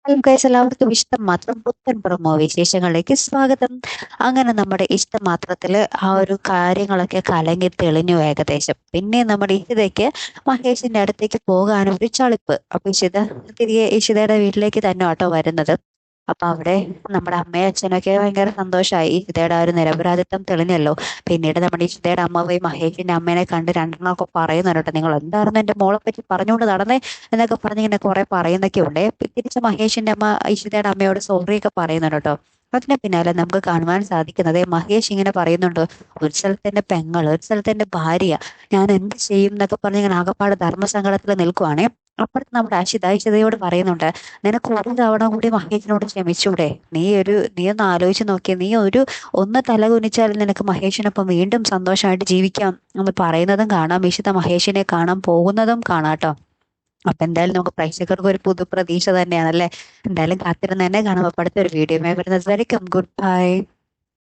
Hello guys, എല്ലാവർക്കും ഇഷ്ടം മാത്രം പുത്തൻ പ്രൊമോ വിശേഷങ്ങളിലേക്ക് സ്വാഗതം. അങ്ങനെ നമ്മുടെ ഇഷ്ടം മാത്രത്തില് ആ ഒരു കാര്യങ്ങളൊക്കെ കലങ്ങി തെളിഞ്ഞു ഏകദേശം. പിന്നെ നമ്മുടെ ഇഷിതയ്ക്ക് മഹേഷിന്റെ അടുത്തേക്ക് പോകാൻ ഒരു ചളിപ്പ്. അപ്പൊ ഇഷിത തിരികെ ഇഷിതയുടെ വീട്ടിലേക്ക് തന്നെ ആട്ടോ വരുന്നത്. അപ്പൊ അവിടെ നമ്മുടെ അമ്മയും അച്ഛനൊക്കെ ഭയങ്കര സന്തോഷമായി. ഇഷിതയുടെ ആ ഒരു നിരപരാധിത്വം തെളിഞ്ഞല്ലോ. പിന്നീട് നമ്മുടെ ഇഷിതയുടെ അമ്മ പോയി മഹേഷിന്റെ അമ്മേനെ കണ്ട് രണ്ടെണ്ണമൊക്കെ പറയുന്നുണ്ട് കേട്ടോ. നിങ്ങൾ എന്തായിരുന്നു എന്റെ മോളെ പറ്റി പറഞ്ഞുകൊണ്ട് നടന്നേ എന്നൊക്കെ പറഞ്ഞ് ഇങ്ങനെ കുറെ പറയുന്നൊക്കെ ഉണ്ട്. തിരിച്ച് മഹേഷിന്റെ അമ്മ ഇഷിതയുടെ അമ്മയോട് സോറിയൊക്കെ പറയുന്നുണ്ട് കേട്ടോ. അതിന് പിന്നാലെ നമുക്ക് കാണുവാൻ സാധിക്കുന്നത് മഹേഷ് ഇങ്ങനെ പറയുന്നുണ്ട്, ഒരു സ്ഥലത്തെന്റെ പെങ്ങൾ, ഒരു സ്ഥലത്തെന്റെ ഭാര്യ, ഞാൻ എന്ത് ചെയ്യും എന്നൊക്കെ പറഞ്ഞ് ഇങ്ങനെ ആകപ്പാട് ധർമ്മസങ്കടത്തിൽ നിൽക്കുവാണേ. അപ്പുറത്ത് നമ്മുടെ ഇഷിതയോട് പറയുന്നുണ്ട്, നിനക്ക് ഒരു തവണ കൂടി മഹേഷിനോട് ക്ഷമിച്ചൂടെ? നീ ഒന്ന് ആലോചിച്ച് നോക്കിയേ, ഒന്ന് തല കുനിച്ചാൽ നിനക്ക് മഹേഷിനൊപ്പം വീണ്ടും സന്തോഷമായിട്ട് ജീവിക്കാം എന്ന് പറയുന്നതും കാണാം. ഇഷിത മഹേഷിനെ കാണാൻ പോകുന്നതും കാണാട്ടോ. അപ്പൊ എന്തായാലും നമുക്ക് പ്രേക്ഷകർക്ക് ഒരു പുതു പ്രതീക്ഷ തന്നെയാണല്ലേ. എന്തായാലും കാത്തിരുന്ന് തന്നെ കാണാം. അപ്പൊ അടുത്തൊരു വീഡിയോ വരുന്നത് വരയ്ക്കും. Good bye.